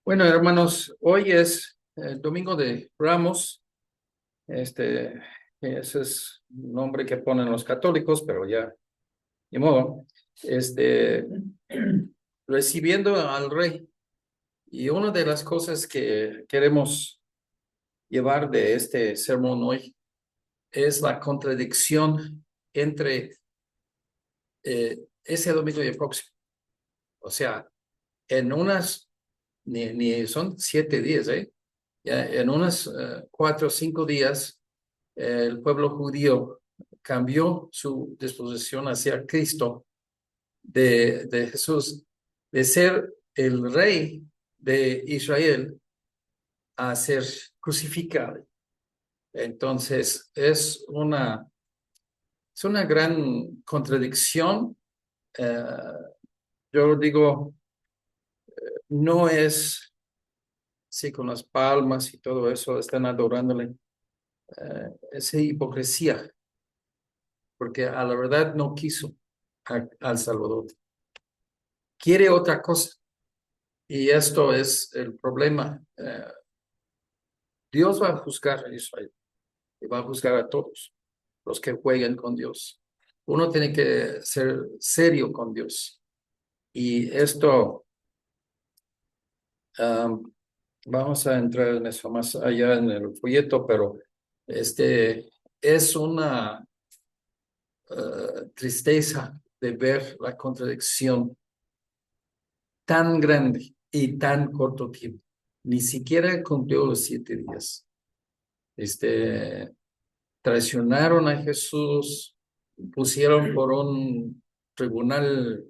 Bueno, hermanos, hoy es el Domingo de Ramos. Este, ese es un nombre que ponen los católicos, pero ya, ni modo. Este, recibiendo al Rey. Y una de las cosas que queremos llevar de este sermón hoy es la contradicción entre ese domingo y el próximo. O sea, en unas, ni son 7 días, ¿eh? Ya en unos 4 o 5 días el pueblo judío cambió su disposición hacia Cristo, de Jesús, de ser el rey de Israel a ser crucificado. Entonces, es una gran contradicción. Eh, yo digo, no es, sí, con las palmas y todo eso, están adorándole. Es hipocresía, porque a la verdad no quiso al Salvador. Quiere otra cosa. Y esto es el problema. Dios va a juzgar a Israel y va a juzgar a todos los que jueguen con Dios. Uno tiene que ser serio con Dios. Y esto, um, vamos a entrar en eso más allá en el folleto, pero este es una tristeza de ver la contradicción tan grande y tan corto tiempo. Ni siquiera cumplió los 7 días. Este, Traicionaron a Jesús, pusieron por un tribunal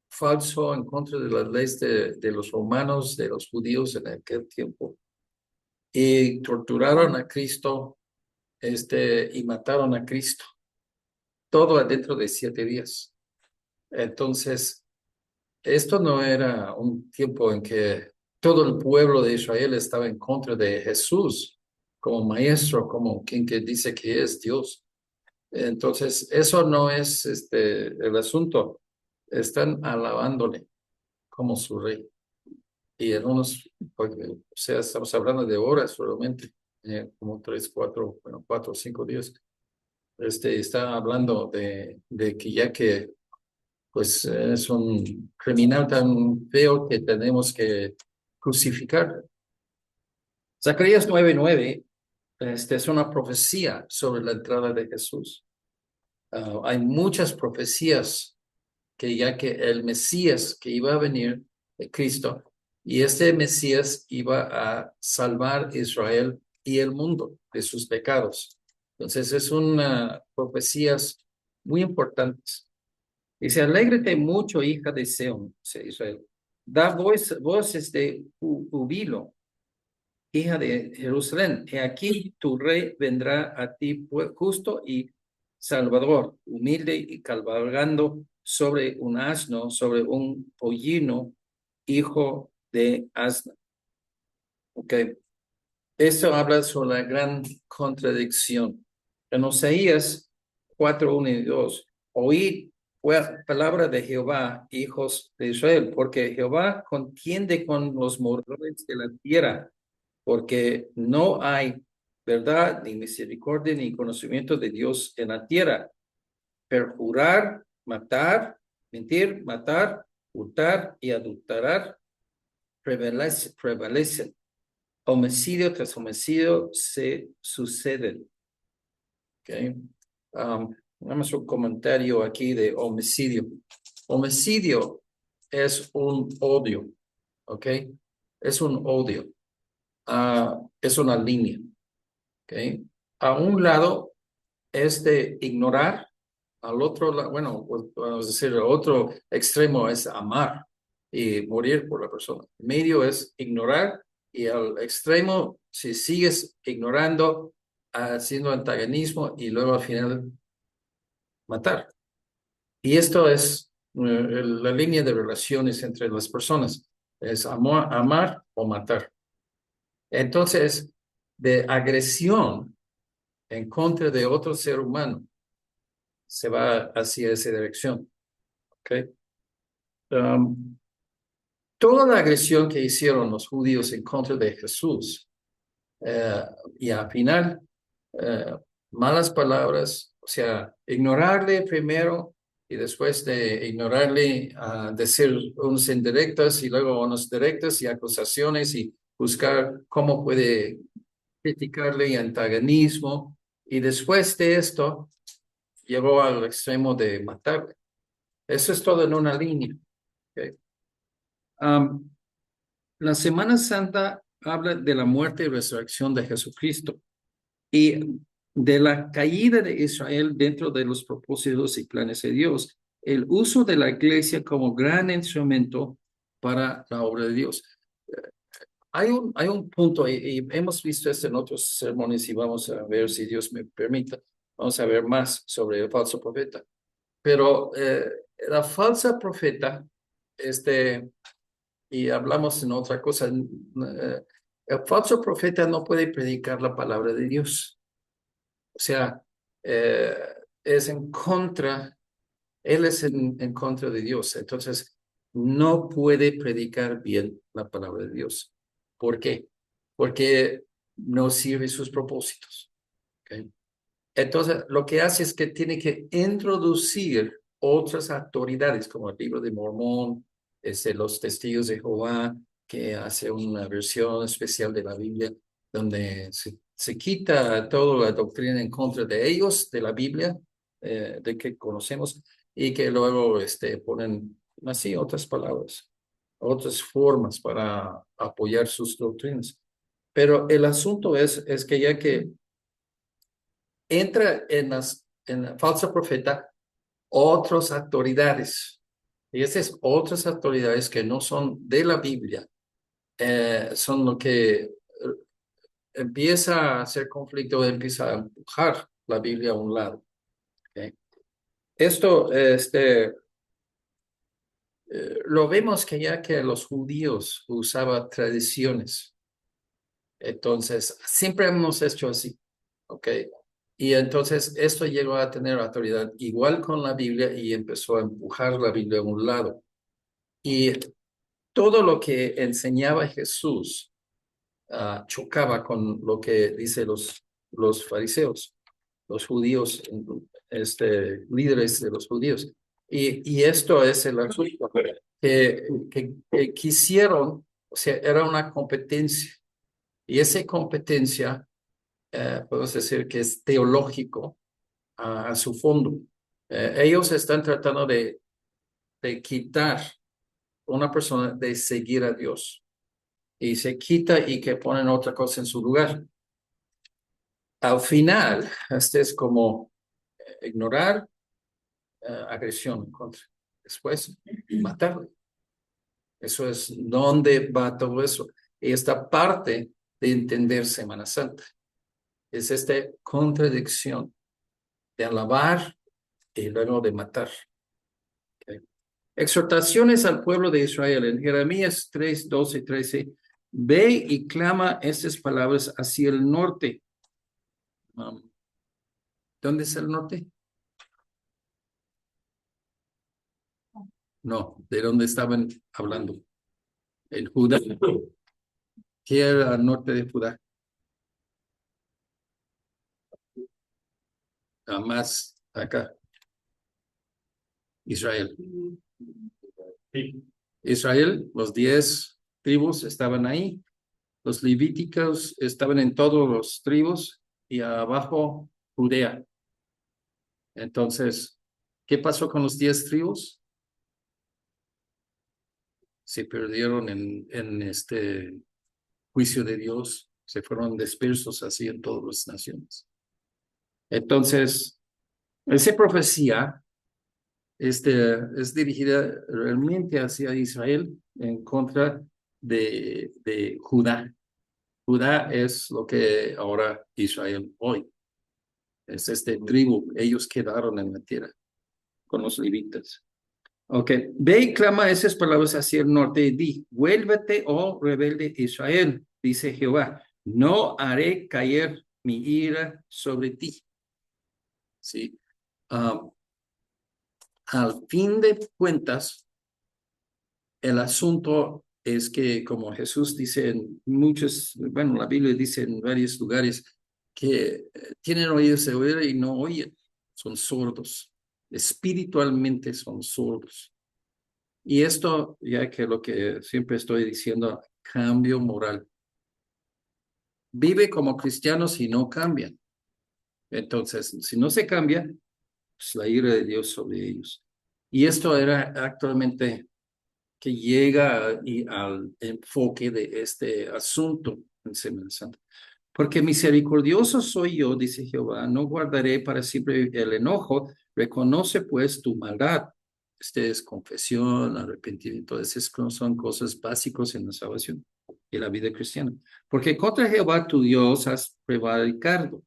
falso en contra de las leyes de los romanos, de los judíos en aquel tiempo, y torturaron a Cristo, y mataron a Cristo, todo adentro de 7 días. Entonces, esto no era un tiempo en que todo el pueblo de Israel estaba en contra de Jesús como maestro, como quien que dice que es Dios. Entonces, eso no es el asunto. Están alabándole como su rey. Y en unos, pues, o sea, estamos hablando de horas solamente, como 3, 4, bueno, 4 o 5 días. Está hablando de que ya que pues es un criminal tan feo que tenemos que crucificar. Zacarías 9:9, es una profecía sobre la entrada de Jesús. Hay muchas profecías que ya que el Mesías que iba a venir, Cristo, y este Mesías iba a salvar a Israel y el mundo de sus pecados. Entonces es una profecías muy importantes. Dice, alégrate mucho, hija de Sión, dice Israel. Da voces de júbilo, hija de Jerusalén. He aquí tu rey vendrá a ti justo y salvador, humilde y cabalgando sobre un asno, sobre un pollino, hijo de asna. Ok, esto habla sobre la gran contradicción. En Oseías 4:1 y 2, oíd palabra de Jehová, hijos de Israel, porque Jehová contiende con los moradores de la tierra, porque no hay verdad, ni misericordia, ni conocimiento de Dios en la tierra. Perjurar, matar, mentir, matar, hurtar y adulterar prevalecen. Homicidio tras homicidio se suceden. Okay. Vamos a un comentario aquí de homicidio. Homicidio es un odio, ¿ok? Es un odio. Es una línea, ¿ok? A un lado es de ignorar, al otro lado, bueno, pues, vamos a decir, el otro extremo es amar y morir por la persona. El medio es ignorar y al extremo, si sigues ignorando, haciendo antagonismo y luego al final matar. Y esto es la línea de relaciones entre las personas, es amar o matar. Entonces, de agresión en contra de otro ser humano, se va hacia esa dirección. ¿Okay? Um, toda la agresión que hicieron los judíos en contra de Jesús, eh, y al final, eh, malas palabras, o sea, ignorarle primero y después de ignorarle, decir unos indirectas y luego unos directas y acusaciones y buscar cómo puede criticarle y antagonismo. Y después de esto, llegó al extremo de matarle. Eso es todo en una línea. ¿Ok? Um, la Semana Santa habla de la muerte y resurrección de Jesucristo y de la caída de Israel dentro de los propósitos y planes de Dios. El uso de la iglesia como gran instrumento para la obra de Dios. Hay un punto, y hemos visto esto en otros sermones y vamos a ver si Dios me permita. Vamos a ver más sobre el falso profeta. Pero la falsa profeta, y hablamos en otra cosa, el falso profeta no puede predicar la palabra de Dios. O sea, eh, es en contra, él es en contra de Dios. Entonces, no puede predicar bien la palabra de Dios. ¿Por qué? Porque no sirve sus propósitos. ¿Ok? Entonces, lo que hace es que tiene que introducir otras autoridades, como el libro de Mormón, los testigos de Jehová, que hace una versión especial de la Biblia, donde se quita toda la doctrina en contra de ellos, de la Biblia, de que conocemos, y que luego ponen así otras palabras, otras formas para apoyar sus doctrinas. Pero el asunto es que ya que entra en la falsa profeta otras autoridades. Y esas otras autoridades que no son de la Biblia, son lo que empieza a hacer conflicto, empieza a empujar la Biblia a un lado. ¿Ok? Esto, lo vemos que ya que los judíos usaban tradiciones, entonces siempre hemos hecho así. ¿Ok? Y entonces esto llegó a tener autoridad igual con la Biblia y empezó a empujar la Biblia a un lado. Y todo lo que enseñaba Jesús chocaba con lo que dicen los fariseos, los judíos, líderes de los judíos. Y esto es el asunto que quisieron, o sea, era una competencia. Y esa competencia, podemos decir que es teológico a su fondo. Ellos están tratando de quitar a una persona de seguir a Dios y se quita y que ponen otra cosa en su lugar. Al final, este es como ignorar, agresión en contra. Después, matarle. Eso es dónde va todo eso. Y esta parte de entender Semana Santa es esta contradicción de alabar y luego de matar. ¿Okay? Exhortaciones al pueblo de Israel en Jeremías 3, 12, 13. Ve y clama estas palabras hacia el norte. ¿Dónde es el norte? No, ¿de dónde estaban hablando? En Judá. ¿Qué era al norte de Judá? Más acá, Israel. Sí. Israel, los 10 tribus estaban ahí. Los levíticos estaban en todos los tribus y abajo Judea. Entonces, ¿qué pasó con los 10 tribus? Se perdieron en este juicio de Dios, se fueron dispersos así en todas las naciones. Entonces, esa profecía es dirigida realmente hacia Israel en contra de Judá. Judá es lo que ahora Israel hoy. Es este tribu, ellos quedaron en la tierra con los levitas. Ok, ve y clama esas palabras hacia el norte y di, vuélvete, oh rebelde Israel, dice Jehová, no haré caer mi ira sobre ti. Sí. Um, al fin de cuentas, el asunto es que como Jesús dice en muchos, bueno, la Biblia dice en varios lugares que tienen oídos de oír y no oyen, son sordos, espiritualmente son sordos. Y esto, ya que lo que siempre estoy diciendo, cambio moral. Vive como cristianos y no cambian. Entonces, si no se cambia, pues la ira de Dios sobre ellos. Y esto era actualmente que llega al enfoque de este asunto en Semana Santa. Porque misericordioso soy yo, dice Jehová, no guardaré para siempre el enojo, reconoce pues tu maldad. Este es confesión, arrepentimiento, esas son cosas básicas en la salvación y la vida cristiana. Porque contra Jehová tu Dios has prevaricado.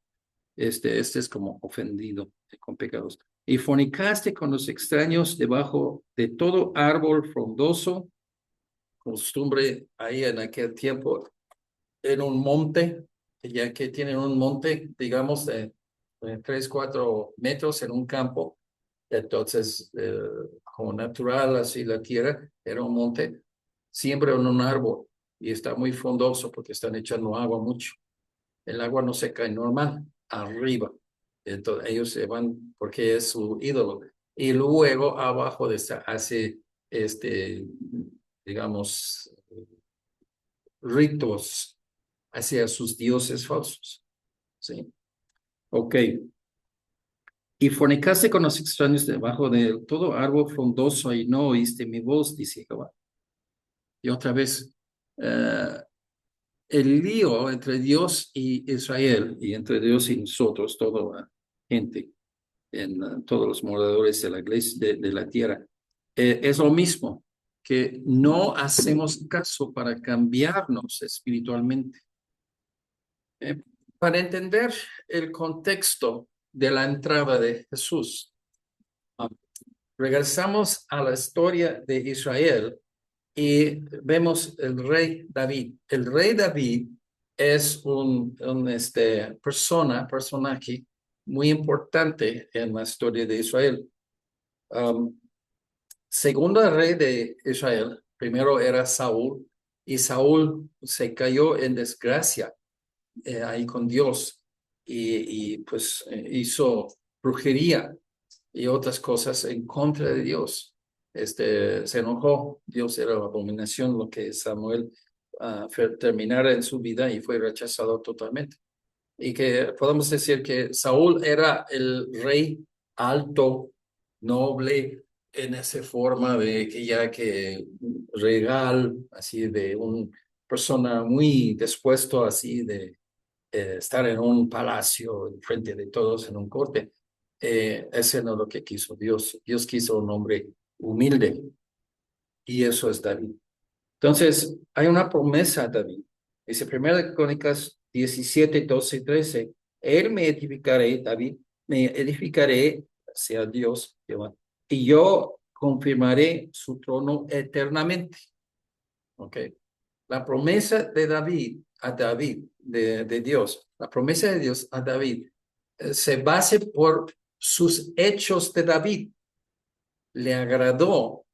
Este es como ofendido con pecados. Y fornicaste con los extraños debajo de todo árbol frondoso, costumbre ahí en aquel tiempo, en un monte, ya que tienen un monte, digamos, de 3, 4 metros en un campo. Entonces, como natural, así la tierra, era un monte, siempre en un árbol y está muy frondoso porque están echando agua mucho. El agua no se cae normal, arriba. Entonces ellos se van porque es su ídolo. Y luego abajo de esta hace, digamos, ritos hacia sus dioses falsos. ¿Sí? Ok. Y fornicaste con los extraños debajo de todo árbol frondoso y no oíste mi voz, dice Jehová. Y otra vez, eh, el lío entre Dios y Israel y entre Dios y nosotros, toda la gente, todos los moradores de la iglesia, de la tierra, es lo mismo, que no hacemos caso para cambiarnos espiritualmente. Eh, para entender el contexto de la entrada de Jesús, ah, regresamos a la historia de Israel y vemos el rey David. El rey David es personaje muy importante en la historia de Israel. Um, Segundo rey de Israel, primero era Saúl, y Saúl se cayó en desgracia ahí con Dios pues hizo brujería y otras cosas en contra de Dios. Se enojó, Dios era la abominación, lo que Samuel terminara en su vida y fue rechazado totalmente. Y que podemos decir que Saúl era el rey alto, noble, en esa forma de que ya que regal, así de una persona muy dispuesto así de estar en un palacio en frente de todos en un corte. Ese no es lo que quiso Dios. Dios quiso un hombre humilde y eso es David. Entonces, hay una promesa a David. Dice 1 Crónicas 17, 12 y 13. Él me edificaré, David, me edificaré hacia Dios, Jehová, y yo confirmaré su trono eternamente. ¿Ok? La promesa de David a David, de Dios, la promesa de Dios a David se base por sus hechos de David. Le agradó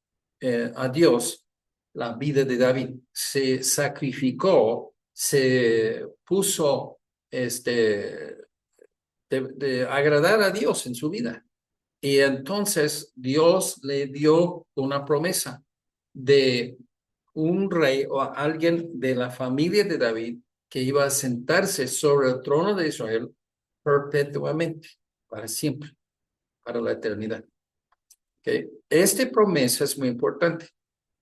a Dios la vida de David. Se sacrificó, se puso de agradar a Dios en su vida. Y entonces Dios le dio una promesa de un rey o alguien de la familia de David que iba a sentarse sobre el trono de Israel perpetuamente, para siempre, para la eternidad. ¿Okay? Esta promesa es muy importante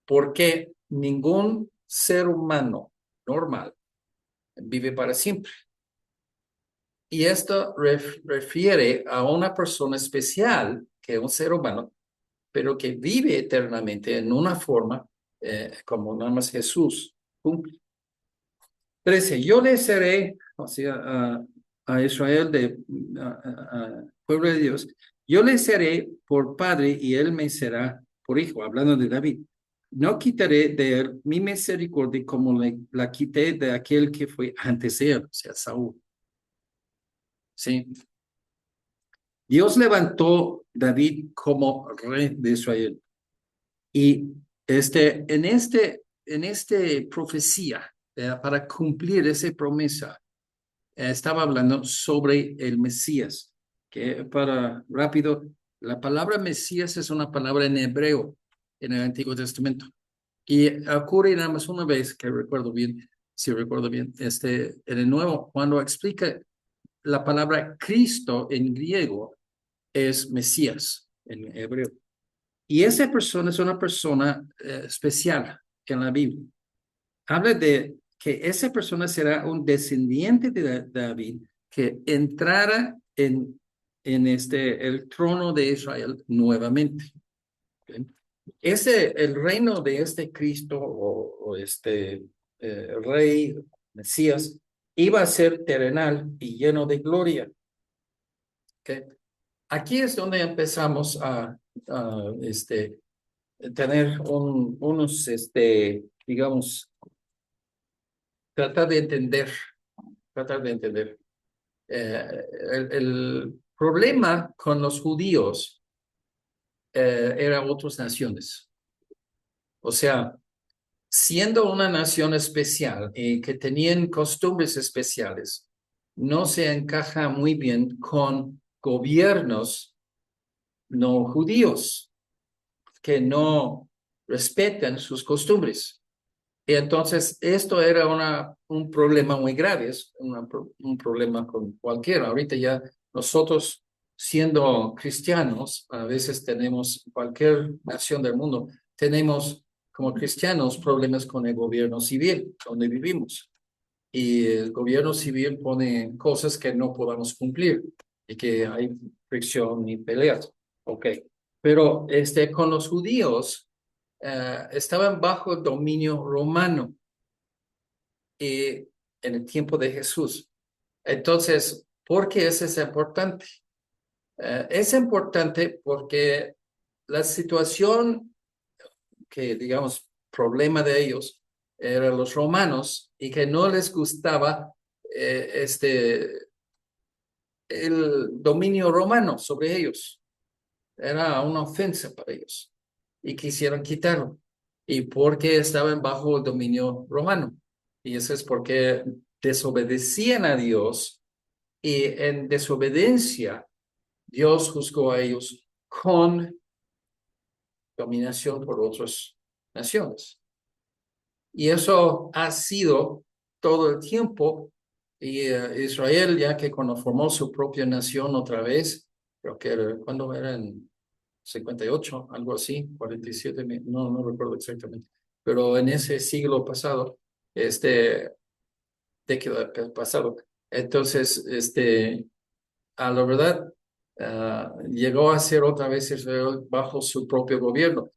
porque ningún ser humano normal vive para siempre. Y esto refiere a una persona especial, que es un ser humano, pero que vive eternamente en una forma como nada más Jesús cumple. 13. Yo le seré, o sea, a Israel, pueblo de Dios, yo le seré por padre y él me será por hijo, hablando de David. No quitaré de él mi misericordia como la quité de aquel que fue antes de él, o sea, Saúl. Sí. Dios levantó David como rey de Israel. Y en este en este profecía, para cumplir esa promesa, estaba hablando sobre el Mesías, que para rápido, la palabra Mesías es una palabra en hebreo en el Antiguo Testamento. Y ocurre nada más una vez, que recuerdo bien, si recuerdo bien, en el Nuevo, cuando explica la palabra Cristo en griego, es Mesías en hebreo. Y esa persona es una persona especial en la Biblia. Habla de que esa persona será un descendiente de David que entrara en el trono de Israel nuevamente. ¿Okay? El reino de este Cristo o rey, Mesías, iba a ser terrenal y lleno de gloria. ¿Okay? Aquí es donde empezamos a tener unos, digamos, tratar de entender, tratar de entender. El problema con los judíos era otras naciones. O sea, siendo una nación especial y que tenían costumbres especiales, no se encaja muy bien con gobiernos no judíos que no respetan sus costumbres. Y entonces esto era un problema muy grave, es un problema con cualquiera. Ahorita ya nosotros, siendo cristianos, a veces tenemos, cualquier nación del mundo, tenemos como cristianos problemas con el gobierno civil donde vivimos. Y el gobierno civil pone cosas que no podamos cumplir y que hay fricción y peleas. Ok. Pero con los judíos estaban bajo el dominio romano en el tiempo de Jesús. Entonces, ¿por qué eso es importante? Es importante porque la situación que, digamos, problema de ellos eran los romanos y que no les gustaba el dominio romano sobre ellos. Era una ofensa para ellos y quisieron quitarlo. ¿Y porque estaban bajo el dominio romano? Y eso es porque desobedecían a Dios y en desobediencia Dios juzgó a ellos con dominación por otras naciones. Y eso ha sido todo el tiempo. Y Israel, ya que cuando formó su propia nación otra vez, creo que era, ¿cuándo era? En 58, algo así, 47, no recuerdo exactamente. Pero en ese siglo pasado, década pasado, entonces, a la verdad, llegó a ser otra vez Israel bajo su propio gobierno.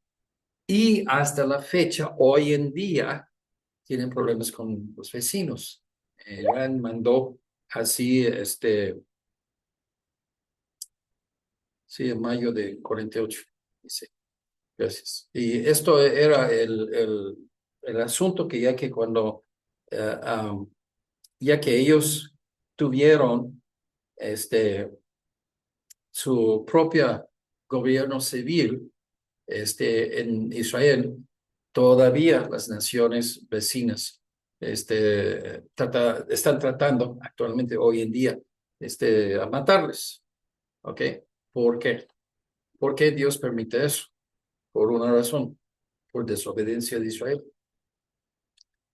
Y hasta la fecha, hoy en día, tienen problemas con los vecinos. Irán mandó así, sí, en mayo de 48. Sí, gracias. Y esto era el asunto que ya que cuando, ya que ellos tuvieron su propio gobierno civil en Israel, todavía las naciones vecinas están tratando actualmente hoy en día a matarles. ¿Ok? ¿Por qué? ¿Por qué Dios permite eso? Por una razón, por desobediencia de Israel.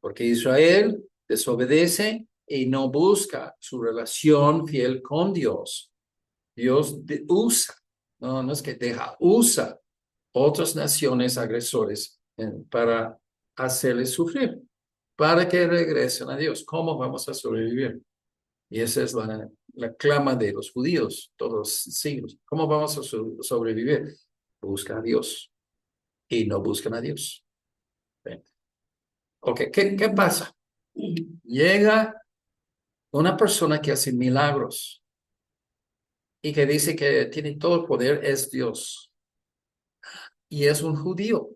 Porque Israel desobedece y no busca su relación fiel con Dios. Dios usa, no es que deja, usa otras naciones agresores para hacerles sufrir, para que regresen a Dios. ¿Cómo vamos a sobrevivir? Y esa es la clama de los judíos todos los siglos. ¿Cómo vamos a sobrevivir? Busca a Dios y no buscan a Dios. ¿Ven? Ok, ¿qué pasa? Llega una persona que hace milagros y que dice que tiene todo el poder, es Dios. Y es un judío.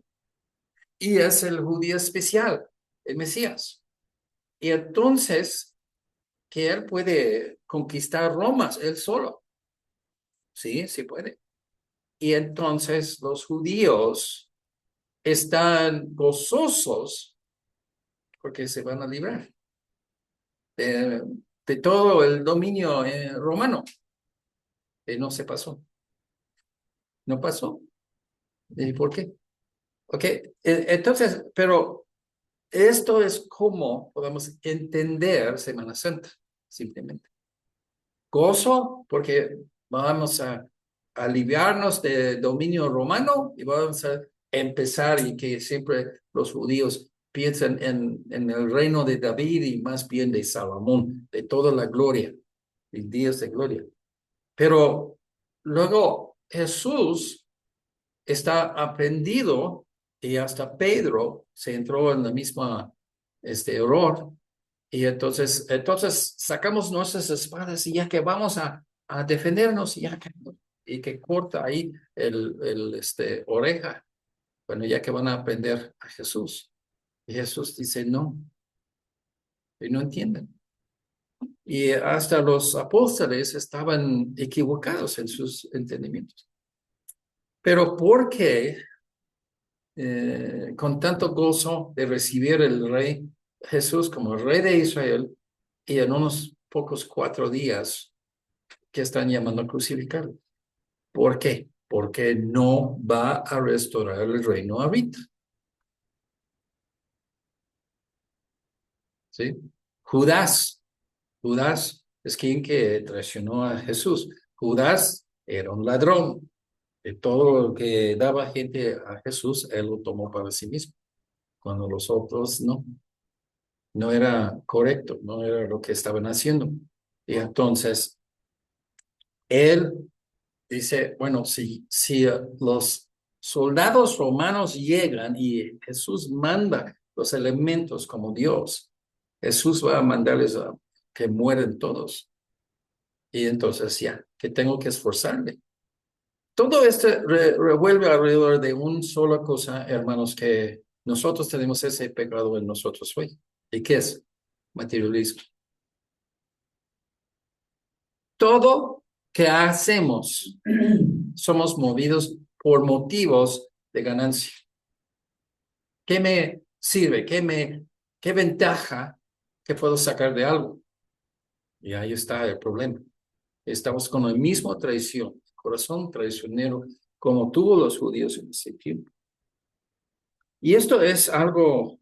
Y es el judío especial, el Mesías. Y entonces, que él puede conquistar Roma, él solo. Sí, sí puede. Y entonces los judíos están gozosos porque se van a librar de todo el dominio romano. Y no se pasó. No pasó. ¿Y por qué? Ok, entonces, pero esto es como podemos entender Semana Santa, simplemente. Gozo, porque vamos a aliviarnos del dominio romano y vamos a empezar y que siempre los judíos piensan en el reino de David y más bien de Salomón, de toda la gloria, el días de gloria. Pero luego Jesús está aprendido y hasta Pedro se entró en la misma error. Y entonces sacamos nuestras espadas y ya que vamos a defendernos y que corta ahí oreja. Bueno, ya que van a aprender a Jesús. Y Jesús dice no, y no entienden. Y hasta los apóstoles estaban equivocados en sus entendimientos. Pero ¿por qué con tanto gozo de recibir el rey Jesús como el rey de Israel y en unos pocos 4 días que están llamando a crucificarlo? ¿Por qué? Porque no va a restaurar el reino ahorita. ¿Sí? Judas es quien que traicionó a Jesús. Judas era un ladrón. De todo lo que daba gente a Jesús, él lo tomó para sí mismo, cuando los otros no era correcto, no era lo que estaban haciendo. Y entonces, él dice, bueno, si los soldados romanos llegan y Jesús manda los elementos como Dios, Jesús va a mandarles a que mueren todos. Y entonces ya, que tengo que esforzarme. Todo esto revuelve alrededor de una sola cosa, hermanos, que nosotros tenemos ese pecado en nosotros hoy. ¿Y qué es? Materialismo. Todo que hacemos somos movidos por motivos de ganancia. ¿Qué me sirve? ¿Qué ventaja que puedo sacar de algo? Y ahí está el problema. Estamos con la misma traición, corazón traicionero, como tuvo los judíos en ese tiempo. Y esto es algo,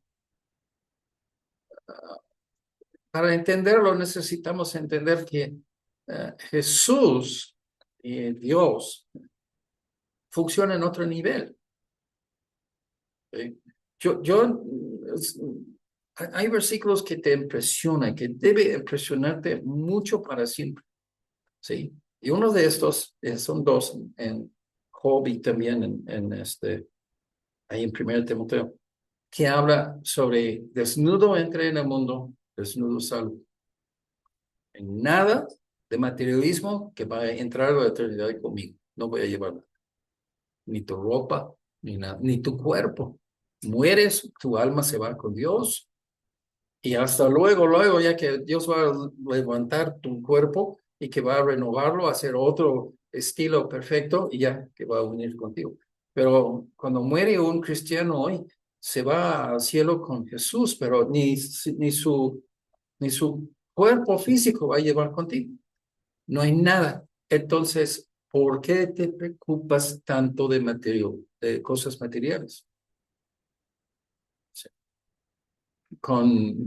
para entenderlo necesitamos entender que Jesús y Dios funcionan en otro nivel. ¿Sí? Hay versículos que te impresionan, que debe impresionarte mucho para siempre, ¿sí? Y uno de estos, son dos, en Job y también ahí en 1 Timoteo, que habla sobre desnudo entré en el mundo, desnudo salgo. En nada de materialismo que va a entrar a la eternidad conmigo. No voy a llevar nada. Ni tu ropa, ni nada, ni tu cuerpo. Mueres, tu alma se va con Dios. Y hasta luego, ya que Dios va a levantar tu cuerpo y que va a renovarlo, a hacer otro estilo perfecto y ya que va a unir contigo. Pero cuando muere un cristiano hoy, se va al cielo con Jesús, pero ni su cuerpo físico va a llevar contigo. No hay nada. Entonces, ¿por qué te preocupas tanto de cosas materiales? Sí. Con,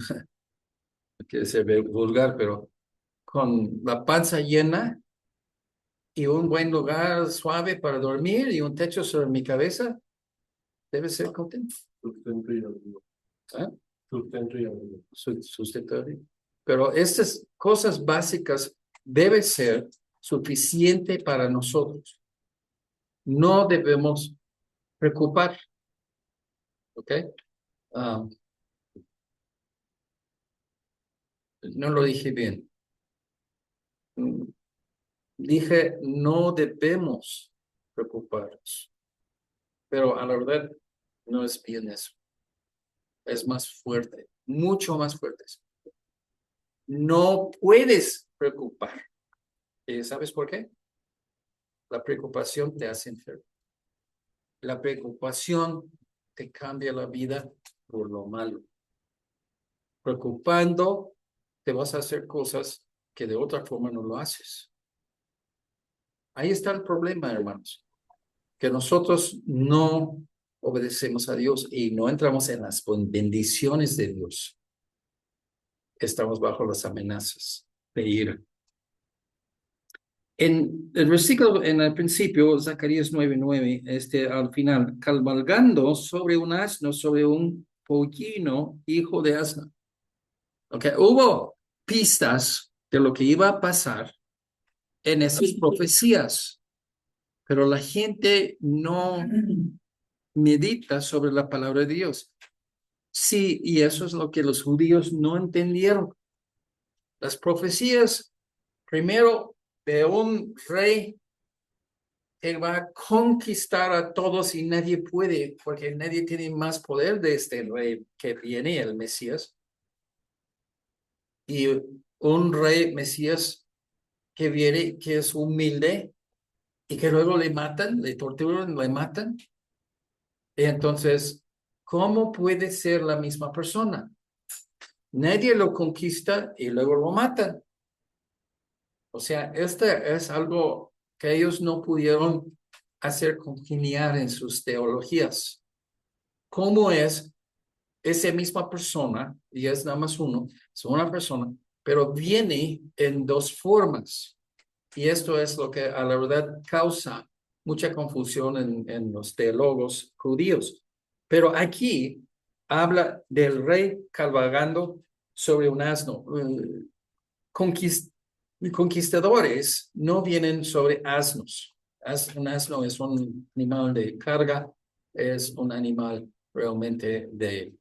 que se ve vulgar, pero con la panza llena y un buen lugar suave para dormir y un techo sobre mi cabeza, debe ser contento. Sustento y abrigo. ¿Ah? Sustento y abrigo. Sustento y abrigo. Pero estas cosas básicas deben ser suficiente para nosotros. No debemos preocupar, ¿ok? Ah, no lo dije bien. Dije, no debemos preocuparnos, pero a la verdad no es bien eso. Es más fuerte, mucho más fuerte. No puedes preocupar. ¿Sabes por qué? La preocupación te hace enfermo. La preocupación te cambia la vida por lo malo. preocupando, te vas a hacer cosas que de otra forma no lo haces. Ahí está el problema, hermanos, que nosotros no obedecemos a Dios y no entramos en las bendiciones de Dios. Estamos bajo las amenazas de ira. En el versículo, en el principio, Zacarías 9:9, al final, cabalgando sobre un asno, sobre un pollino, hijo de asno. Okay, hubo pistas de lo que iba a pasar en esas profecías, pero la gente no medita sobre la palabra de Dios. Sí, y eso es lo que los judíos no entendieron. Las profecías, primero, de un rey que va a conquistar a todos y nadie puede, porque nadie tiene más poder de este rey que viene, el Mesías. Y un rey Mesías que viene, que es humilde y que luego le matan, le torturan, le matan. Y entonces, ¿cómo puede ser la misma persona? Nadie lo conquista y luego lo matan. O sea, este es algo que ellos no pudieron hacer congeniar en sus teologías. ¿Cómo es esa misma persona, y es nada más uno, es una persona, pero viene en dos formas? Y esto es lo que a la verdad causa mucha confusión en los teólogos judíos. Pero aquí habla del rey cabalgando sobre un asno. Conquistadores no vienen sobre asnos. Un asno es un animal de carga, es un animal realmente de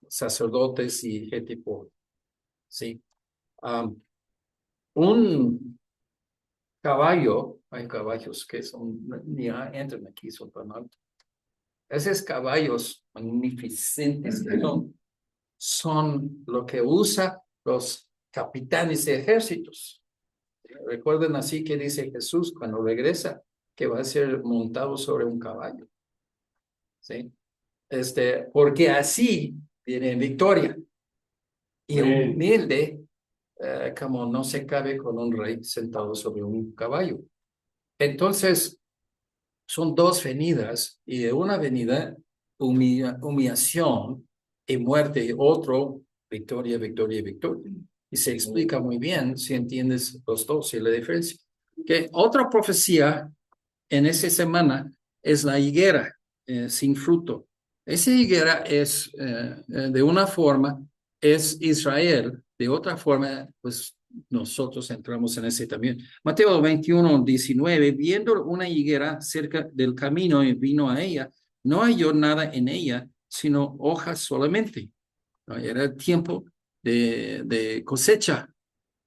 sacerdotes y gente pobre. ¿Sí? Un caballo, hay caballos que son, ya entran aquí, son tan altos. Esos caballos magnificentes que son lo que usan los capitanes de ejércitos. Recuerden así que dice Jesús cuando regresa, que va a ser montado sobre un caballo. ¿Sí? Porque así viene victoria. Y humilde, como no se cabe con un rey sentado sobre un caballo. Entonces, son dos venidas, y de una venida, humillación y muerte, y otro, victoria, victoria, victoria. Y se explica muy bien si entiendes los dos y la diferencia. Que otra profecía en esa semana es la higuera sin fruto. Esa higuera es, de una forma, es Israel, de otra forma, pues nosotros entramos en ese también. Mateo 21:19, viendo una higuera cerca del camino y vino a ella, no halló nada en ella, sino hojas solamente. ¿No? Era el tiempo de cosecha,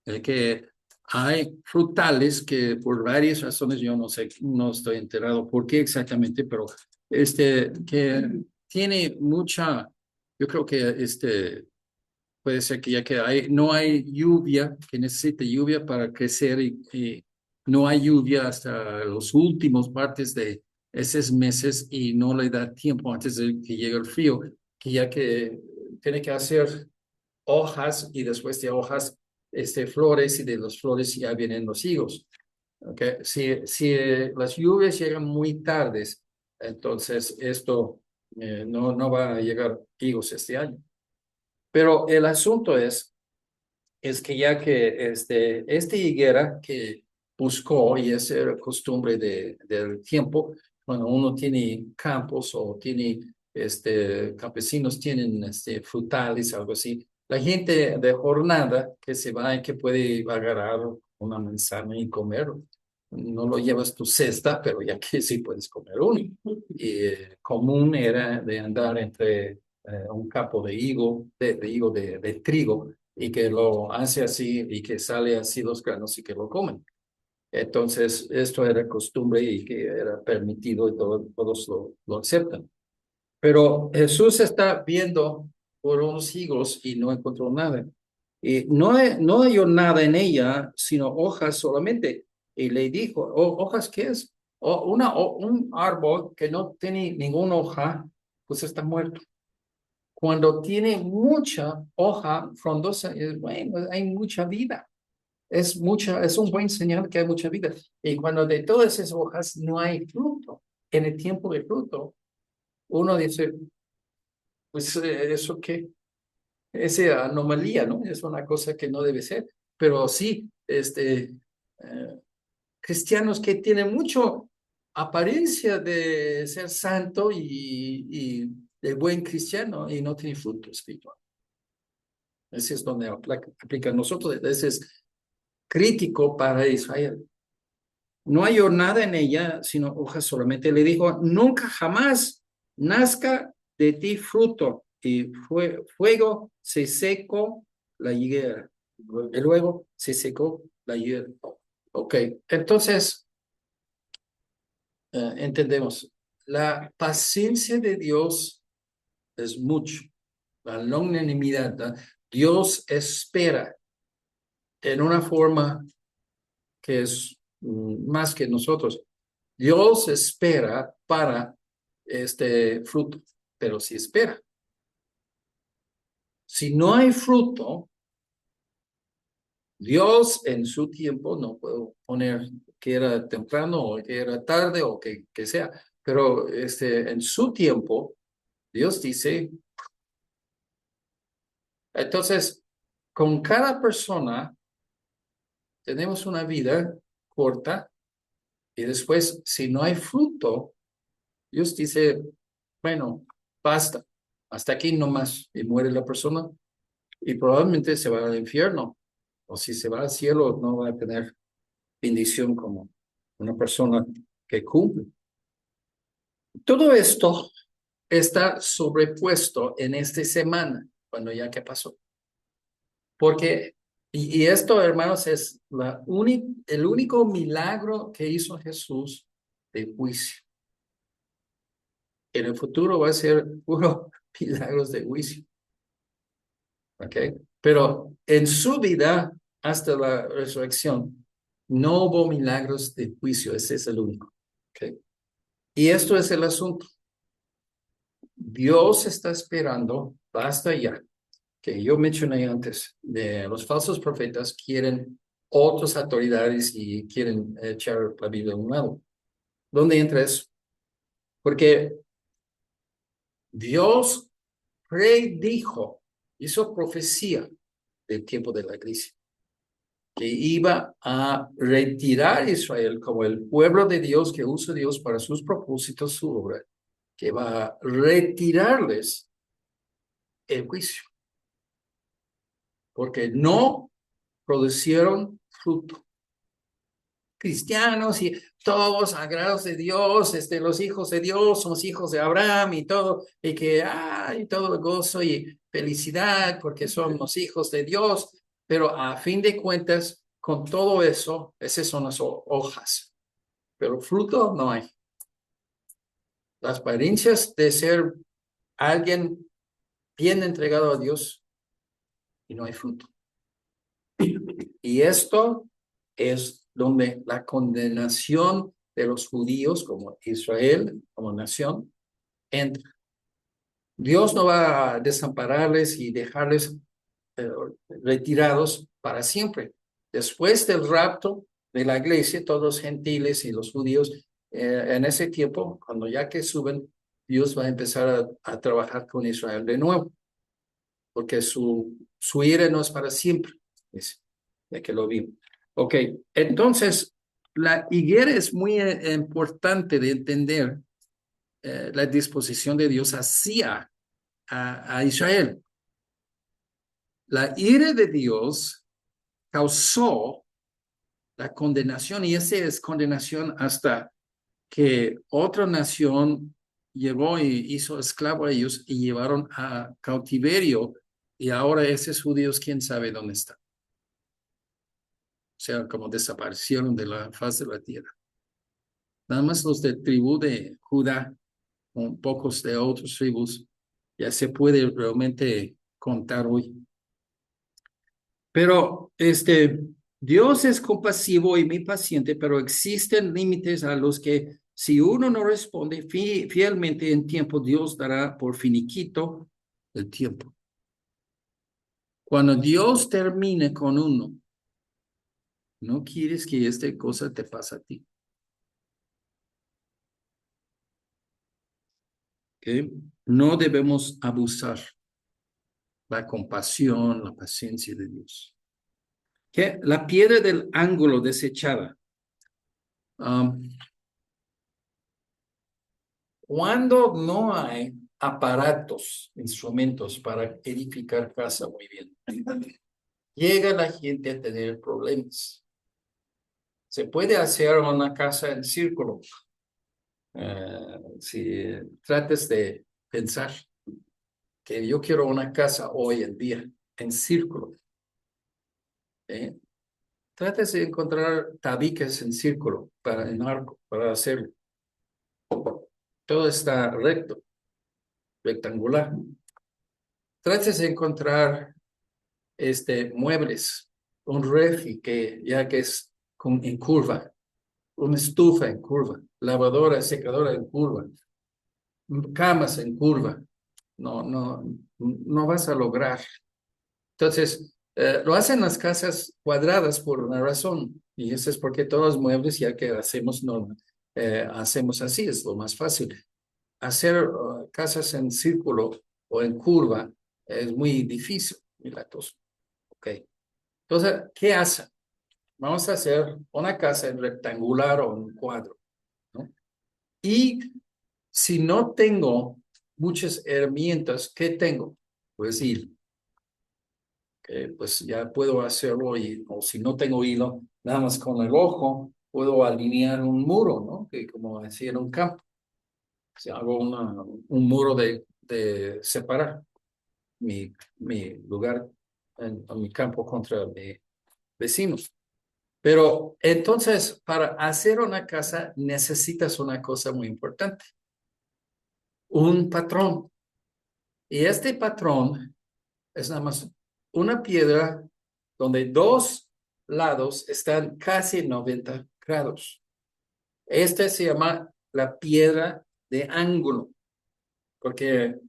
el que hay frutales que por varias razones, yo no sé, no estoy enterado por qué exactamente, pero que tiene mucha, yo creo que puede ser que ya que no hay lluvia, que necesite lluvia para crecer y no hay lluvia hasta los últimos partes de esos meses y no le da tiempo antes de que llegue el frío, que ya que tiene que hacer hojas y después de hojas, flores y de las flores ya vienen los higos. Okay. Si las lluvias llegan muy tardes, entonces esto no va a llegar higos este año. Pero el asunto es que ya que esta higuera que buscó, y es costumbre del tiempo, cuando uno tiene campos o tiene, campesinos tienen frutales, algo así, la gente de jornada que se va y que puede agarrar una manzana y comer, no lo llevas tu cesta, pero ya que sí puedes comer uno. Y común era de andar entre un campo de higo, de trigo, y que lo hace así y que sale así los granos y que lo comen. Entonces, esto era costumbre y que era permitido y todos lo aceptan. Pero Jesús está viendo por unos higos y no encontró nada. Y no halló nada en ella, sino hojas solamente. Y le dijo, ¿hojas qué es? Un árbol que no tiene ninguna hoja, pues está muerto. Cuando tiene mucha hoja frondosa, bueno, hay mucha vida. Es un buen señal que hay mucha vida. Y cuando de todas esas hojas no hay fruto, en el tiempo de fruto, uno dice, pues eso qué, esa anomalía, ¿no? Es una cosa que no debe ser. Pero sí, cristianos que tienen mucho apariencia de ser santo y de buen cristiano y no tienen fruto espiritual. Ese es donde aplica a nosotros. Ese es crítico para Israel. No halló nada en ella, sino hojas solamente. Le dijo, nunca jamás nazca de ti fruto. Y fuego se secó la higuera. Y luego se secó la higuera. Ok, entonces entendemos. La paciencia de Dios es mucho. La longanimidad. Dios espera en una forma que es más que nosotros. Dios espera para este fruto, pero si espera. Si no hay fruto, Dios en su tiempo, no puedo poner que era temprano o que era tarde o que sea, pero en su tiempo, Dios dice, entonces, con cada persona tenemos una vida corta y después, si no hay fruto, Dios dice, bueno, basta, hasta aquí nomás, y muere la persona, y probablemente se va al infierno, o si se va al cielo, no va a tener bendición como una persona que cumple. Todo esto está sobrepuesto en esta semana, cuando ya que pasó. Porque, y esto, hermanos, es el único milagro que hizo Jesús de juicio. En el futuro va a ser puro milagros de juicio. ¿Ok? Pero en su vida, hasta la resurrección, no hubo milagros de juicio. Ese es el único. ¿Ok? Y esto es el asunto. Dios está esperando, basta ya, que yo mencioné antes, de los falsos profetas quieren otras autoridades y quieren echar la Biblia a un lado. ¿Dónde entra eso? Porque Dios predijo, hizo profecía del tiempo de la iglesia, que iba a retirar a Israel como el pueblo de Dios que usa Dios para sus propósitos, su obra, que va a retirarles el juicio, porque no producieron fruto. Cristianos y todos sagrados de Dios, los hijos de Dios, somos hijos de Abraham y todo, y que hay todo gozo y felicidad porque somos hijos de Dios, pero a fin de cuentas, con todo eso, esas son las hojas, pero fruto no hay. Las apariencias de ser alguien bien entregado a Dios y no hay fruto. Y esto es donde la condenación de los judíos como Israel, como nación, entra. Dios no va a desampararles y dejarles eh, retirados para siempre. Después del rapto de la iglesia, todos los gentiles y los judíos, en ese tiempo, cuando ya que suben, Dios va a empezar a trabajar con Israel de nuevo, porque su ira no es para siempre, dice, de que lo vimos. Ok, entonces, la higuera es muy importante de entender la disposición de Dios hacia a Israel. La ira de Dios causó la condenación, y esa es condenación hasta que otra nación llevó y hizo esclavo a ellos y llevaron a cautiverio, y ahora esos judíos, quién sabe dónde están. O sea, como desaparecieron de la faz de la tierra. Nada más los de tribu de Judá, con pocos de otras tribus, ya se puede realmente contar hoy. Pero Dios es compasivo y muy paciente, pero existen límites a los que si uno no responde fielmente en tiempo, Dios dará por finiquito el tiempo. Cuando Dios termine con uno, no quieres que esta cosa te pase a ti. ¿Okay? No debemos abusar la compasión, la paciencia de Dios. ¿Okay? La piedra del ángulo desechada. Cuando no hay aparatos, instrumentos para edificar casa muy bien, llega la gente a tener problemas. Se puede hacer una casa en círculo. Si trates de pensar que yo quiero una casa hoy en día en círculo, trates de encontrar tabiques en círculo en arco para hacerlo. Todo está recto, rectangular. Trates de encontrar muebles, un refri que es en curva, una estufa en curva, lavadora, secadora en curva, camas en curva. No vas a lograr. Entonces, lo hacen las casas cuadradas por una razón, y eso es porque todos los muebles ya que hacemos, hacemos así, es lo más fácil. Hacer casas en círculo o en curva es muy difícil, Milatos. Ok. Entonces, ¿qué hacen? Vamos a hacer una casa en rectangular o en cuadro, ¿no? Y si no tengo muchas herramientas, ¿qué tengo? Pues hilo. Pues ya puedo hacerlo, o si no tengo hilo, nada más con el ojo puedo alinear un muro, ¿no? Que como decía en un campo, si hago un muro de separar mi lugar en mi campo contra mi vecinos. Pero entonces, para hacer una casa necesitas una cosa muy importante, un patrón. Y este patrón es nada más una piedra donde dos lados están casi 90 grados. Este se llama la piedra de ángulo, porque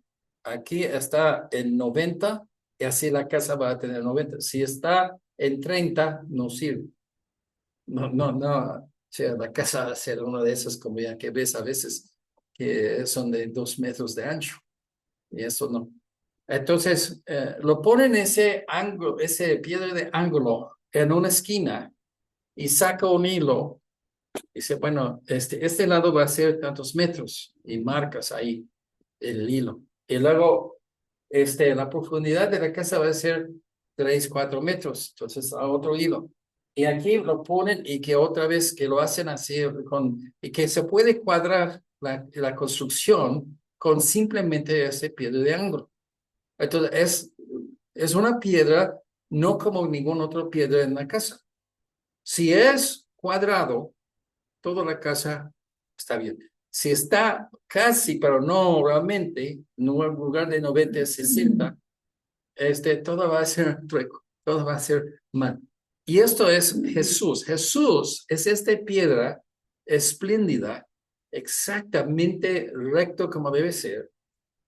aquí está en 90 y así la casa va a tener 90. Si está en 30, no sirve. No. O sea, la casa va a ser una de esas, como ya que ves a veces, que son de 2 metros de ancho. Y eso no. Entonces, lo ponen ese ángulo, ese piedra de ángulo en una esquina y saca un hilo. Y dice, bueno, este lado va a ser tantos metros y marcas ahí el hilo. Y luego, la profundidad de la casa va a ser 3, 4 metros. Entonces, a otro hilo. Y aquí lo ponen y que otra vez que lo hacen así y que se puede cuadrar la construcción con simplemente ese piedra de ángulo. Entonces, es una piedra, no como ninguna otra piedra en la casa. Si es cuadrado, toda la casa está bien. Si está casi, pero no realmente, no en lugar de 90 es 60, todo va a ser trueco, todo va a ser mal. Y esto es Jesús. Jesús es esta piedra espléndida, exactamente recto como debe ser,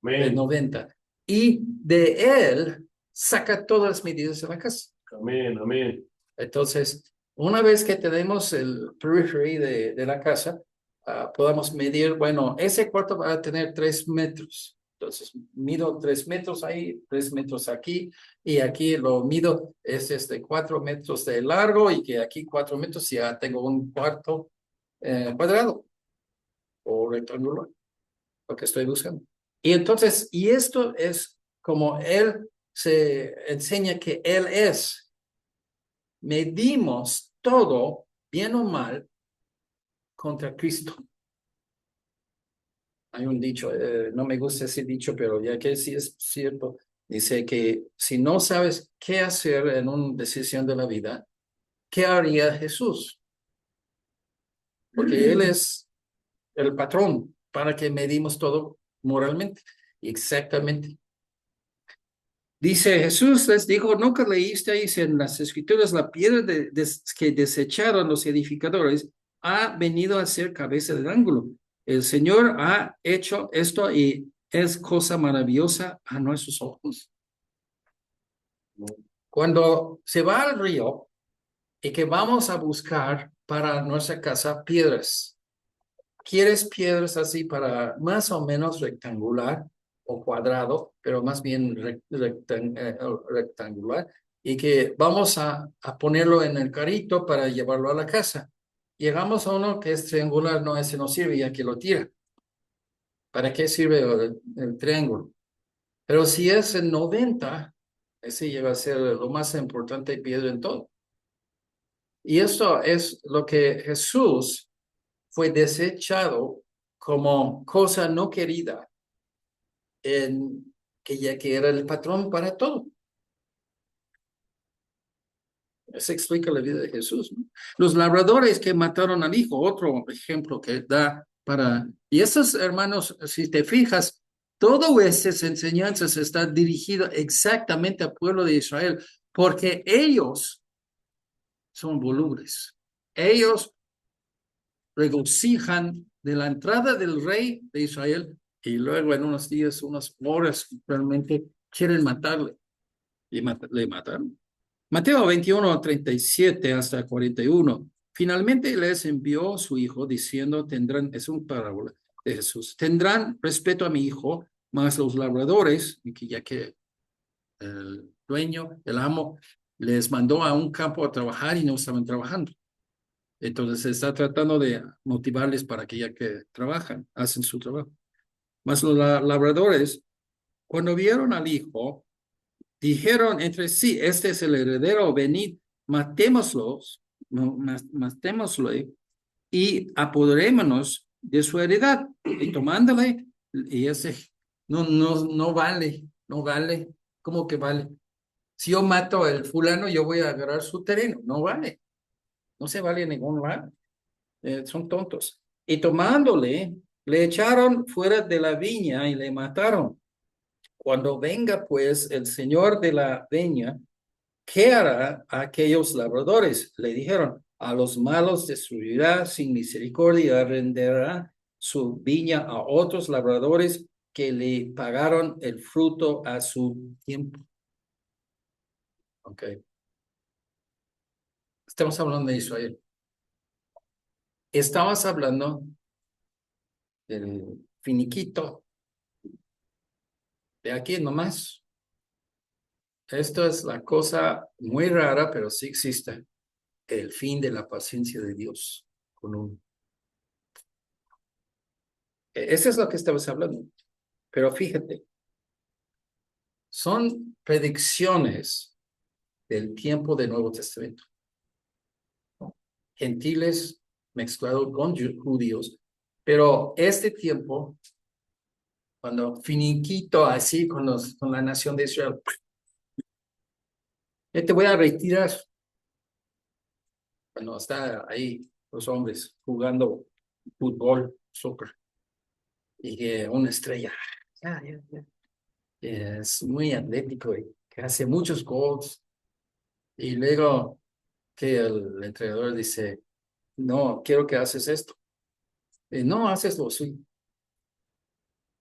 de 90. Y de él saca todas las medidas de la casa. Amén, amén. Entonces, una vez que tenemos el periphery de la casa, podemos medir, bueno, ese cuarto va a tener 3 metros. Entonces, mido 3 metros ahí, 3 metros aquí, y aquí lo mido, es 4 metros de largo, y que aquí 4 metros, ya tengo un cuarto cuadrado o rectangular, lo que estoy buscando. Y entonces, y esto es como él se enseña que él es. Medimos todo, bien o mal, contra Cristo. Hay un dicho, no me gusta ese dicho, pero ya que sí es cierto, dice que si no sabes qué hacer en una decisión de la vida, ¿qué haría Jesús? Porque Él es el patrón para que medimos todo moralmente. Exactamente. Dice Jesús les dijo, ¿nunca leísteis en las escrituras la piedra que desecharon los edificadores ha venido a ser cabeza del ángulo? El Señor ha hecho esto y es cosa maravillosa a nuestros ojos. Cuando se va al río y que vamos a buscar para nuestra casa piedras. ¿Quieres piedras así para más o menos rectangular o cuadrado, pero más bien rectangular? Y que vamos a ponerlo en el carrito para llevarlo a la casa. Llegamos a uno que es triangular, no, ese no sirve, ya que lo tira. ¿Para qué sirve el triángulo? Pero si es en 90, ese llega a ser lo más importante piedra en todo. Y esto es lo que Jesús fue desechado como cosa no querida, en, que ya que era el patrón para todo. Eso explica la vida de Jesús, ¿no? Los labradores que mataron al hijo, otro ejemplo que da para... Y estos hermanos, si te fijas, todas estas enseñanzas están dirigidas exactamente al pueblo de Israel, porque ellos son volubles. Ellos regocijan de la entrada del rey de Israel y luego en unos días, unas horas, realmente quieren matarle. Y le mataron. Mateo 21:37 hasta 41. Finalmente les envió su hijo diciendo, tendrán, es un parábola de Jesús, tendrán respeto a mi hijo, más los labradores, y que ya que el dueño, el amo, les mandó a un campo a trabajar y no estaban trabajando. Entonces se está tratando de motivarles para que ya que trabajan, hacen su trabajo. Mas los labradores, cuando vieron al hijo, dijeron entre sí, este es el heredero, venid, matémoslos, matémoslo y apoderémonos de su heredad. Y tomándole, y ese no vale, no vale. ¿Cómo que vale? Si yo mato al fulano, yo voy a agarrar su terreno, no vale, no se vale en ningún lugar. Son tontos. Y tomándole, le echaron fuera de la viña y le mataron. Cuando venga pues el señor de la viña, ¿qué hará a aquellos labradores? Le dijeron, a los malos destruirá sin misericordia, arrendará su viña a otros labradores que le pagaron el fruto a su tiempo. Ok. Estamos hablando de Israel. Estamos hablando del finiquito de aquí nomás. Esto es la cosa muy rara, pero sí existe. El fin de la paciencia de Dios con un... Eso es lo que estamos hablando. Pero fíjate, son predicciones del tiempo del Nuevo Testamento. Gentiles mezclados con judíos, pero este tiempo, cuando finiquito así con la nación de Israel, te voy a retirar. Cuando está ahí los hombres jugando fútbol, soccer, y que una estrella es muy atlético y que hace muchos gols, y luego que el entrenador dice, no, quiero que haces esto, y no haces lo suyo,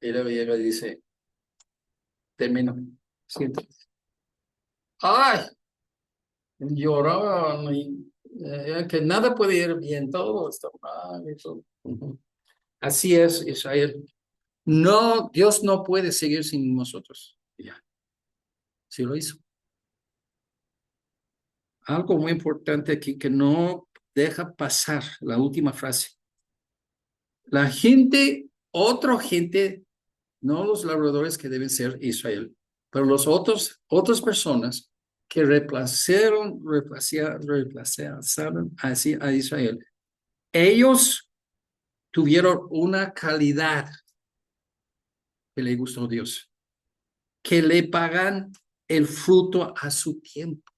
y luego llega y dice, termino, siéntate. ¡Ay! Lloraban y que nada puede ir bien, todo está mal. Eso. Así es, Israel. No, Dios no puede seguir sin nosotros. Ya, sí lo hizo. Algo muy importante aquí que no deja pasar la última frase. La gente, otra gente, no los labradores que deben ser Israel, pero los otras personas que reemplazaron así a Israel, ellos tuvieron una calidad que le gustó a Dios, que le pagan el fruto a su tiempo.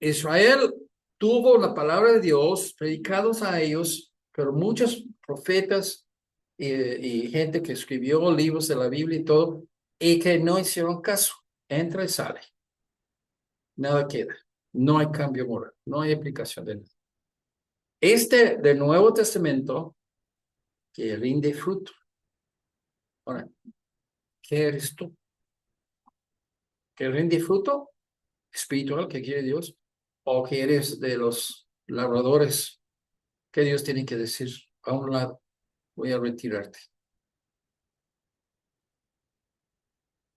Israel tuvo la palabra de Dios predicados a ellos, pero muchos profetas y gente que escribió libros de la Biblia y todo, y que no hicieron caso. Entra y sale. Nada queda. No hay cambio moral. No hay aplicación de nada. Este del Nuevo Testamento que rinde fruto. Ahora, ¿qué eres tú? ¿Que rinde fruto espiritual que quiere Dios? ¿O que eres de los labradores que Dios tiene que decir a un lado, voy a retirarte?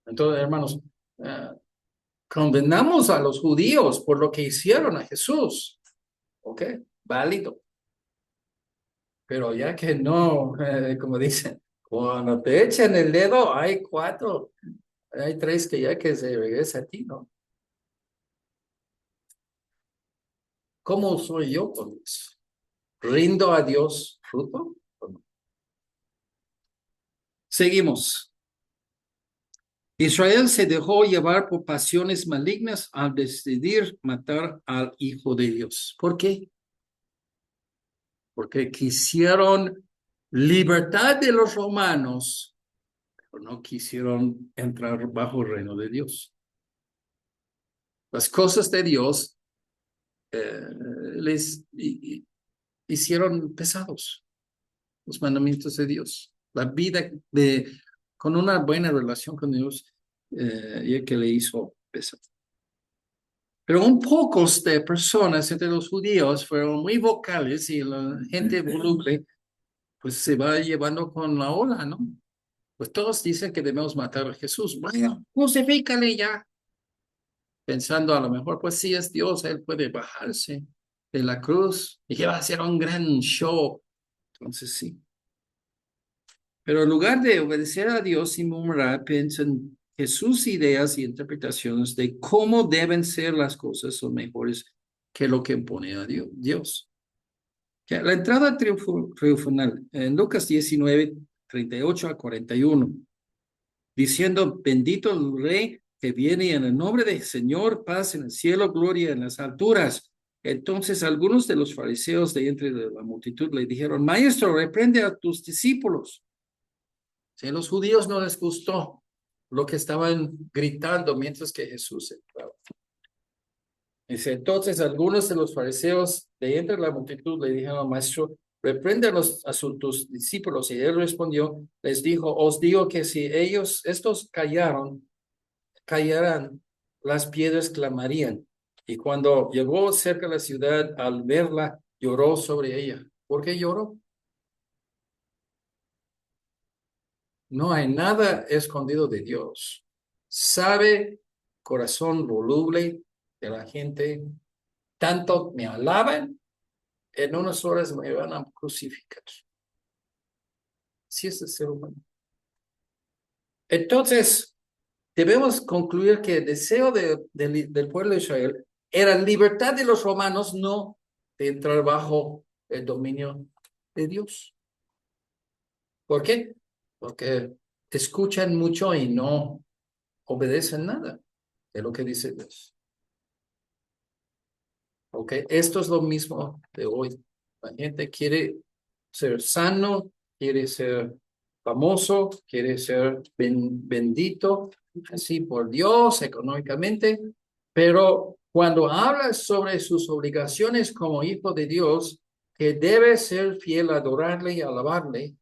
Entonces, hermanos, eh, condenamos a los judíos por lo que hicieron a Jesús. ¿Ok? Válido. Pero ya que no, como dicen, cuando te echan el dedo, hay cuatro, hay tres que ya que se regresa a ti, ¿no? ¿Cómo soy yo con eso? ¿Rindo a Dios fruto? Seguimos. Israel se dejó llevar por pasiones malignas al decidir matar al Hijo de Dios. ¿Por qué? Porque quisieron libertad de los romanos, pero no quisieron entrar bajo el reino de Dios. Las cosas de Dios les hicieron pesados, los mandamientos de Dios. La vida con una buena relación con Dios, y que le hizo pesado. Pero un pocos de personas entre los judíos fueron muy vocales y la gente voluble pues se va llevando con la ola, ¿no? Pues todos dicen que debemos matar a Jesús. Vaya, crucifícale ya. Pensando a lo mejor, pues sí es Dios, Él puede bajarse de la cruz y que va a ser un gran show. Entonces sí. Pero en lugar de obedecer a Dios y murmurar, piensan que sus ideas y interpretaciones de cómo deben ser las cosas son mejores que lo que impone a Dios. La entrada triunfal en Lucas 19, 38 a 41, diciendo, bendito el Rey que viene en el nombre del Señor, paz en el cielo, gloria en las alturas. Entonces algunos de los fariseos de entre la multitud le dijeron, Maestro, reprende a tus discípulos. Si a los judíos no les gustó lo que estaban gritando mientras que Jesús entraba. Dice, entonces algunos de los fariseos de entre la multitud le dijeron, Maestro, reprende tus discípulos. Y él respondió, les dijo, os digo que si estos callarán, las piedras clamarían. Y cuando llegó cerca de la ciudad, al verla, lloró sobre ella. ¿Por qué lloró? No hay nada escondido de Dios. Sabe corazón voluble de la gente. Tanto me alaban, en unas horas me van a crucificar. Si es el ser humano. Entonces, debemos concluir que el deseo del pueblo de Israel era libertad de los romanos, no de entrar bajo el dominio de Dios. ¿Por qué? Porque te escuchan mucho y no obedecen nada de lo que dice Dios. ¿Ok? Esto es lo mismo de hoy. La gente quiere ser sano, quiere ser famoso, quiere ser bendito, así por Dios, económicamente, pero cuando habla sobre sus obligaciones como hijo de Dios, que debe ser fiel, adorarle y alabarle,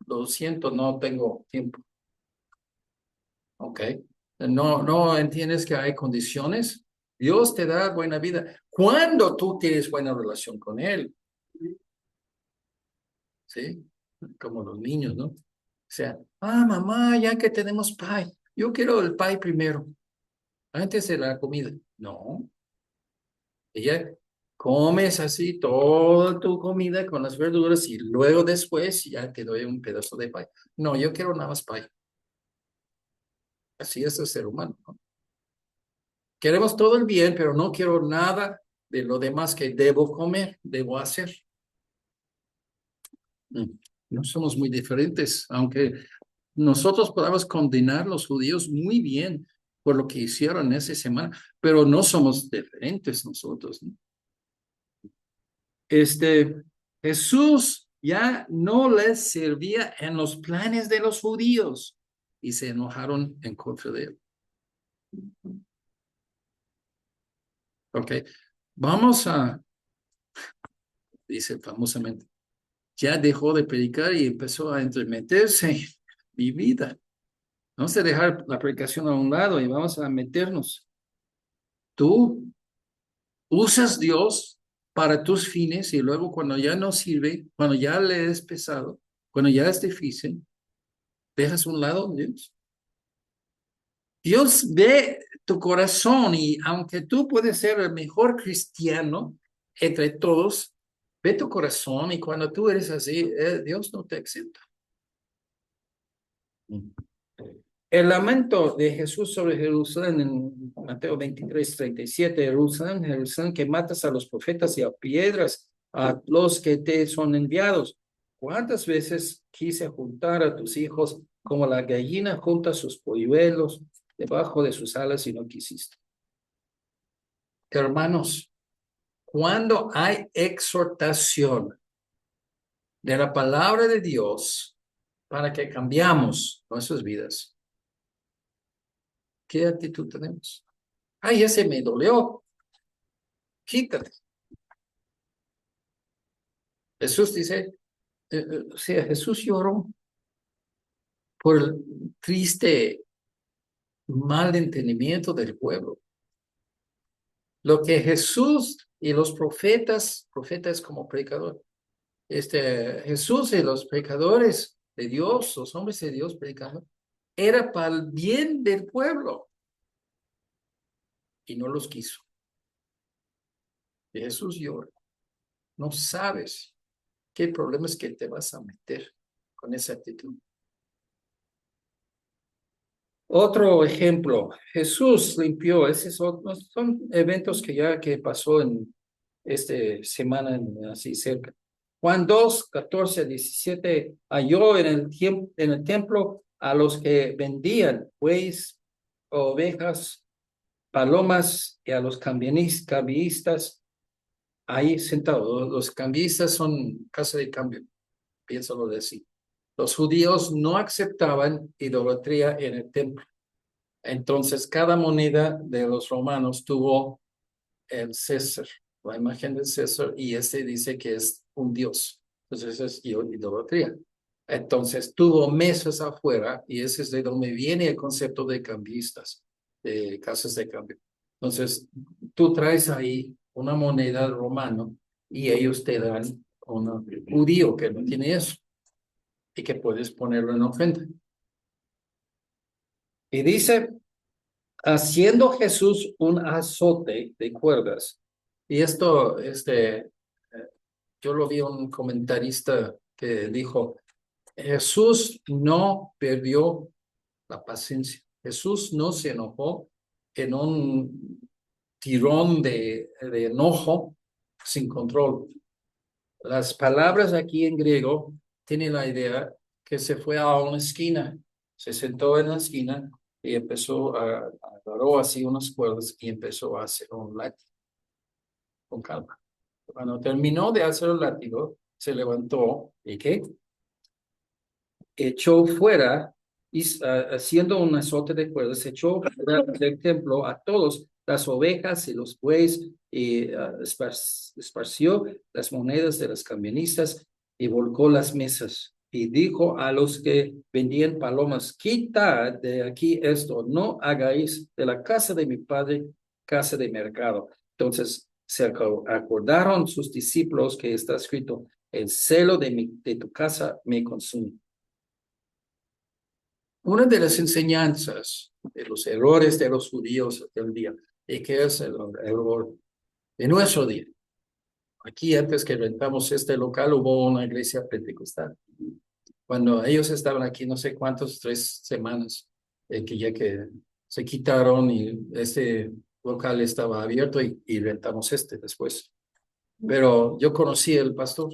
lo siento, no tengo tiempo. ¿Ok? No entiendes que hay condiciones. Dios te da buena vida cuando tú tienes buena relación con Él. ¿Sí? Como los niños, ¿no? O sea, mamá, ya que tenemos pie, yo quiero el pie primero, antes de la comida. No, ella comes así toda tu comida con las verduras y luego después ya te doy un pedazo de pie. No, yo quiero nada más pie. Así es el ser humano, ¿no? Queremos todo el bien, pero no quiero nada de lo demás que debo comer, debo hacer. No somos muy diferentes, aunque nosotros podamos condenar a los judíos muy bien por lo que hicieron esa semana, pero no somos diferentes nosotros, ¿no? Jesús ya no les servía en los planes de los judíos y se enojaron en contra de él. Ok, vamos dice famosamente, ya dejó de predicar y empezó a entremeterse mi vida. Vamos a dejar la predicación a un lado y vamos a meternos. Tú usas Dios para tus fines y luego cuando ya no sirve, cuando ya le es pesado, cuando ya es difícil, dejas a un lado a Dios. Dios ve tu corazón y aunque tú puedes ser el mejor cristiano entre todos, ve tu corazón y cuando tú eres así, Dios no te acepta. El lamento de Jesús sobre Jerusalén en Mateo 23:37, Jerusalén, Jerusalén, que matas a los profetas y a piedras a los que te son enviados. ¿Cuántas veces quise juntar a tus hijos como la gallina junta sus polluelos debajo de sus alas y no quisiste? Hermanos, cuando hay exhortación de la palabra de Dios para que cambiamos nuestras vidas, ¿qué actitud tenemos? Ay, ese me dolió. Quítate. Jesús dice, o sea, Jesús lloró por el triste mal entendimiento del pueblo. Lo que Jesús y los profetas como predicador, Jesús y los predicadores de Dios, los hombres de Dios predicando, era para el bien del pueblo y no los quiso. Y Jesús llora. No sabes qué problemas que te vas a meter con esa actitud. Otro ejemplo, Jesús limpió, esos son eventos que ya que pasó en esta semana así cerca. Juan 2, 14, 17, halló en el templo a los que vendían bueyes, ovejas, palomas y a los cambistas ahí sentados. Los cambistas son casa de cambio, piénsalo de así. Los judíos no aceptaban idolatría en el templo. Entonces, cada moneda de los romanos tuvo el César, la imagen del César, y este dice que es un dios. Entonces, es idolatría. Entonces, tuvo mesas afuera, y ese es de donde viene el concepto de cambistas, de casas de cambio. Entonces, tú traes ahí una moneda romano y ellos te dan un judío que no tiene eso y que puedes ponerlo en ofrenda. Y dice, haciendo Jesús un azote de cuerdas. Y esto, yo lo vi un comentarista que dijo, Jesús no perdió la paciencia. Jesús no se enojó en un tirón de enojo sin control. Las palabras aquí en griego tienen la idea que se fue a una esquina, se sentó en la esquina y empezó agarró así unas cuerdas y empezó a hacer un látigo con calma. Cuando terminó de hacer el látigo, se levantó y ¿qué? Echó fuera, y, haciendo un azote de cuerdas, echó fuera del templo a todos las ovejas y los bueyes y esparció las monedas de los cambistas y volcó las mesas. Y dijo a los que vendían palomas, quitad de aquí esto, no hagáis de la casa de mi padre casa de mercado. Entonces se acordaron sus discípulos que está escrito, el celo de tu casa me consume. Una de las enseñanzas de los errores de los judíos del día, y que es el error de nuestro día. Aquí antes que rentamos este local hubo una iglesia pentecostal. Cuando ellos estaban aquí no sé cuántos, 3 semanas, que se quitaron y este local estaba abierto y rentamos este después. Pero yo conocí al pastor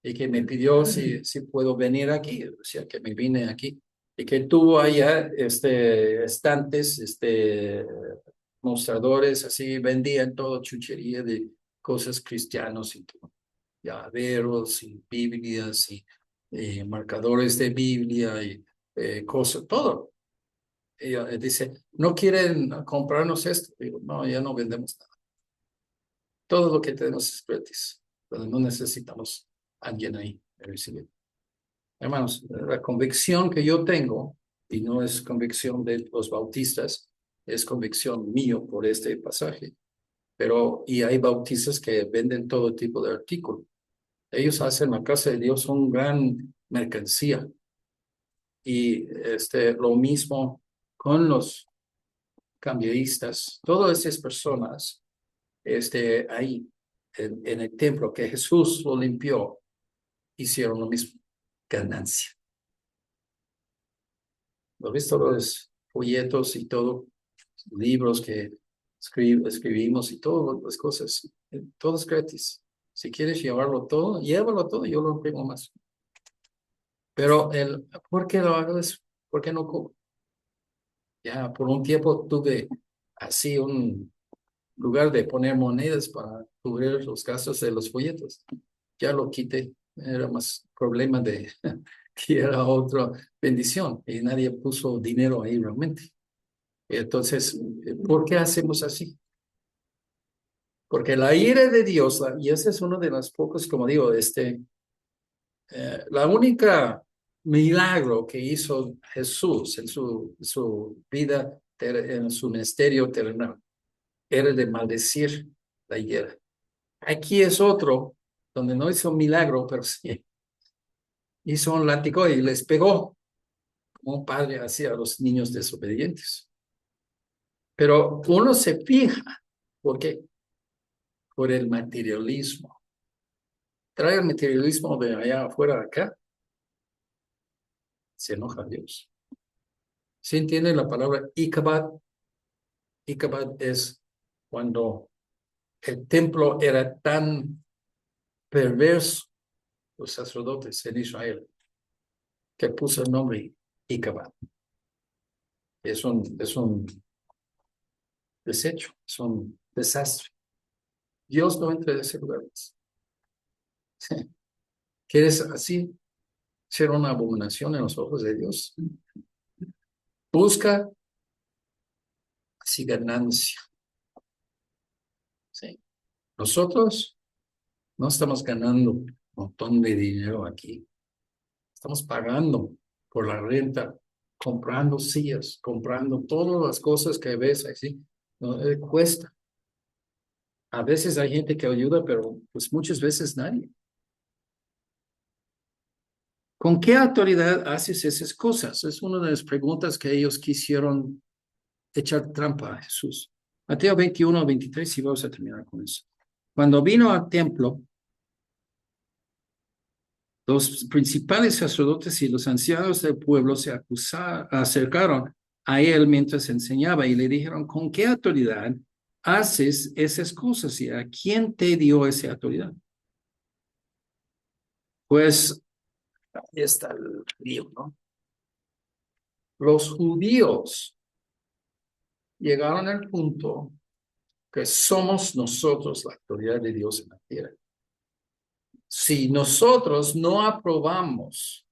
y que me pidió si puedo venir aquí, o sea, que me vine aquí y que tuvo allá estantes, mostradores, así vendían todo chuchería de cosas cristianos y todo, llaveros y Biblias y marcadores de Biblia y cosas, todo. Y dice, ¿no quieren comprarnos esto? Digo, no, ya no vendemos nada. Todo lo que tenemos es gratis, pero no necesitamos a alguien ahí a recibir. Hermanos, la convicción que yo tengo, y no es convicción de los bautistas, es convicción mío por este pasaje. Pero, y hay bautistas que venden todo tipo de artículos. Ellos hacen la casa de Dios un gran mercancía. Y lo mismo con los cambistas, todas esas personas ahí en el templo que Jesús lo limpió, hicieron lo mismo, ganancia. ¿Lo has visto los folletos y todo, libros que escribimos y todas las cosas? Todo es gratis. Si quieres llevarlo todo, llévalo todo, yo lo imprimo más. Pero ¿por qué lo hago eso? ¿Por qué no cobro? Ya por un tiempo tuve así un lugar de poner monedas para cubrir los gastos de los folletos. Ya lo quité, era más problema de que era otra bendición y nadie puso dinero ahí realmente. Entonces, ¿por qué hacemos así? Porque la ira de Dios, y ese es uno de los pocos, como digo, la única milagro que hizo Jesús en su vida, en su ministerio terrenal, era de maldecir la higuera. Aquí es otro, donde no hizo un milagro, pero sí hizo un látigo y les pegó, como un padre hacía a los niños desobedientes. Pero uno se fija, ¿por qué? Por el materialismo. Trae el materialismo de allá afuera de acá, se enoja Dios. ¿Sí entienden la palabra Ichabod? Ichabod es cuando el templo era tan perverso, los sacerdotes en Israel, que puso el nombre Ichabod. Es un desecho, es un desastre. Dios no entra en ese lugar. ¿Quieres así ser una abominación en los ojos de Dios? Busca así ganancia. ¿Sí? Nosotros no estamos ganando un montón de dinero aquí. Estamos pagando por la renta, comprando sillas, comprando todas las cosas que ves así. No, cuesta. A veces hay gente que ayuda, pero pues muchas veces nadie. ¿Con qué autoridad haces esas cosas? Es una de las preguntas que ellos quisieron echar trampa a Jesús. Mateo 21-23, y vamos a terminar con eso. Cuando vino al templo, los principales sacerdotes y los ancianos del pueblo se acercaron a él mientras enseñaba y le dijeron, ¿con qué autoridad haces esas cosas? ¿Y a quién te dio esa autoridad? Pues ahí está el lío, ¿no? Los judíos llegaron al punto que somos nosotros la autoridad de Dios en la tierra. Si nosotros no aprobamos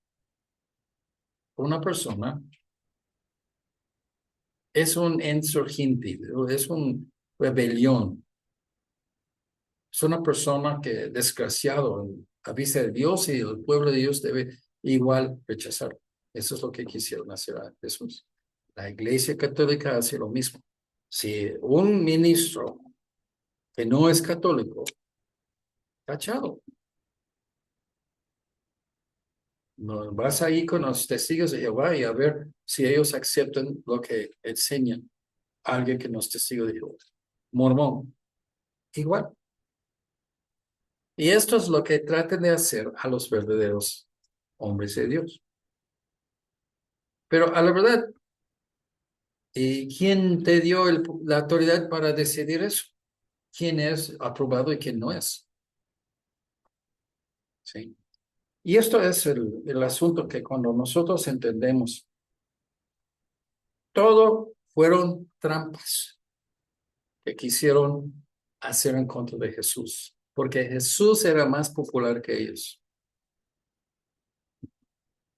una persona, es un insurgente, es una rebelión. Es una persona que desgraciado a vista de Dios y el pueblo de Dios debe igual rechazar. Eso es lo que quisieron hacer a Jesús. La Iglesia Católica hace lo mismo. Si un ministro que no es católico, tachado. No, vas ahí con los testigos de Jehová y a ver si ellos aceptan lo que enseña alguien que no es testigo de Jehová. Mormón, igual. Y esto es lo que tratan de hacer a los verdaderos hombres de Dios. Pero a la verdad, ¿quién te dio la autoridad para decidir eso? ¿Quién es aprobado y quién no es? ¿Sí? Y esto es el asunto que cuando nosotros entendemos, todo fueron trampas que quisieron hacer en contra de Jesús, porque Jesús era más popular que ellos.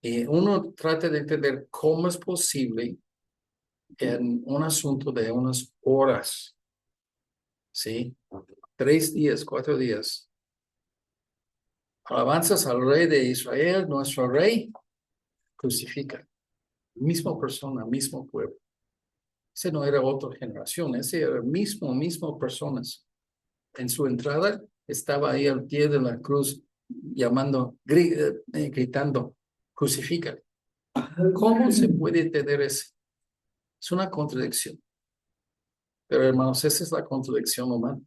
Y uno trata de entender cómo es posible en un asunto de unas horas, ¿sí? 3 días, 4 días. Alabanzas al Rey de Israel, nuestro Rey, crucifica. Misma persona, mismo pueblo. Ese no era otra generación, ese era mismo personas. En su entrada estaba ahí al pie de la cruz llamando, gritando, crucifica. ¿Cómo se puede entender eso? Es una contradicción. Pero hermanos, esa es la contradicción humana.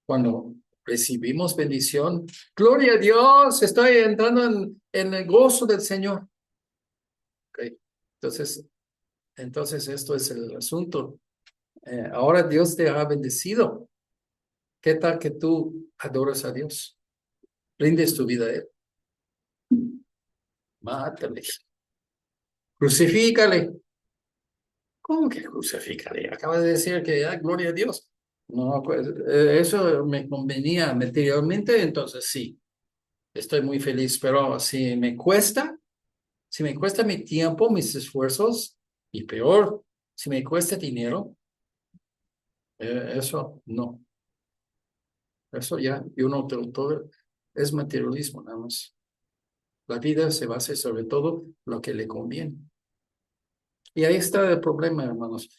Cuando recibimos bendición, gloria a Dios, estoy entrando en el gozo del Señor. Okay. Entonces esto es el asunto. Ahora Dios te ha bendecido. ¿Qué tal que tú adoras a Dios? Rindes tu vida a Él. Mátale. Crucifícale. ¿Cómo que crucifícale? Acabas de decir que, gloria a Dios. No, pues eso me convenía materialmente, entonces sí, estoy muy feliz, pero si me cuesta mi tiempo, mis esfuerzos, y peor, si me cuesta dinero, eso no, eso ya, yo no todo es materialismo nada más. La vida se basa sobre todo lo que le conviene. Y ahí está el problema, hermanos.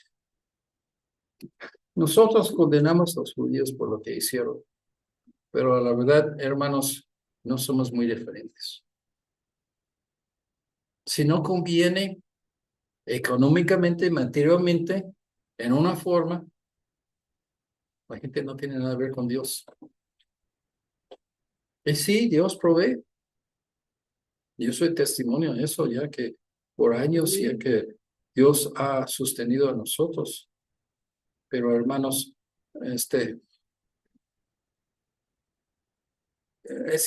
Nosotros condenamos a los judíos por lo que hicieron, pero la verdad, hermanos, no somos muy diferentes. Si no conviene económicamente, materialmente, en una forma, la gente no tiene nada que ver con Dios. Y sí, Dios provee. Yo soy testimonio de eso, ya que por años, ya que Dios ha sostenido a nosotros. Pero hermanos, ese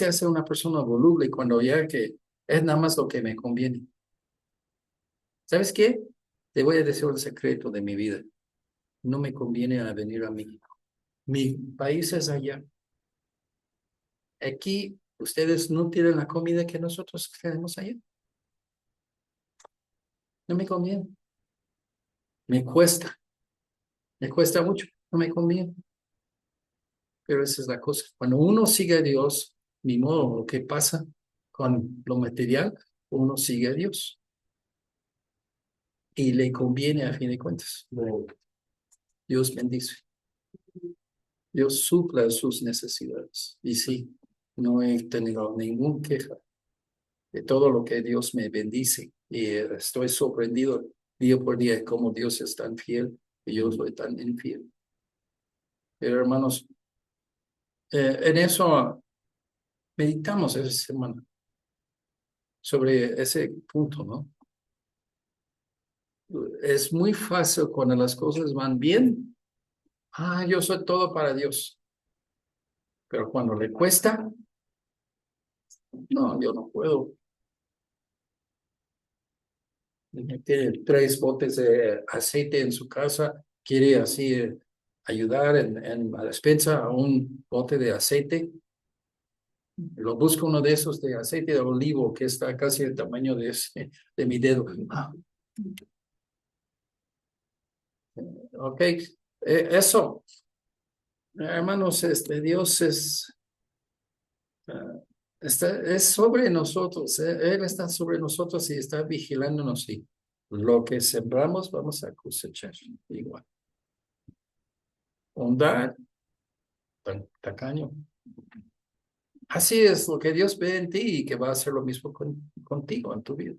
hace una persona voluble cuando ya que es nada más lo que me conviene. ¿Sabes qué? Te voy a decir un secreto de mi vida. No me conviene a venir a mí. Mi país es allá. Aquí ustedes no tienen la comida que nosotros tenemos allá. No me conviene. Me cuesta mucho. No me conviene. Pero esa es la cosa. Cuando uno sigue a Dios, ni modo, lo que pasa con lo material, uno sigue a Dios. Y le conviene a fin de cuentas. Dios bendice. Dios supla sus necesidades. Y sí, no he tenido ninguna queja de todo lo que Dios me bendice. Y estoy sorprendido día por día de cómo Dios es tan fiel y yo soy tan infiel. Pero hermanos, en eso meditamos esa semana sobre ese punto, ¿no? Es muy fácil cuando las cosas van bien. Yo soy todo para Dios. Pero cuando le cuesta, no, yo no puedo. Tiene 3 botes de aceite en su casa, quiere así ayudar en la despensa a un bote de aceite. Lo busca uno de esos de aceite de olivo que está casi el tamaño de mi dedo. Ok, eso, hermanos, Dios es sobre nosotros, Él está sobre nosotros y está vigilándonos y lo que sembramos vamos a cosechar igual. Bondad, tacaño. Así es lo que Dios ve en ti y que va a hacer lo mismo contigo en tu vida.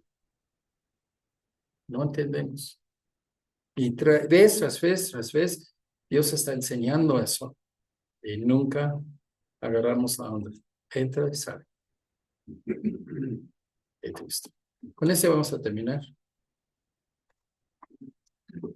No entendemos. Y vez tras vez, Dios está enseñando eso y nunca agarramos la onda. Entra y sale. Qué triste. Con ese vamos a terminar.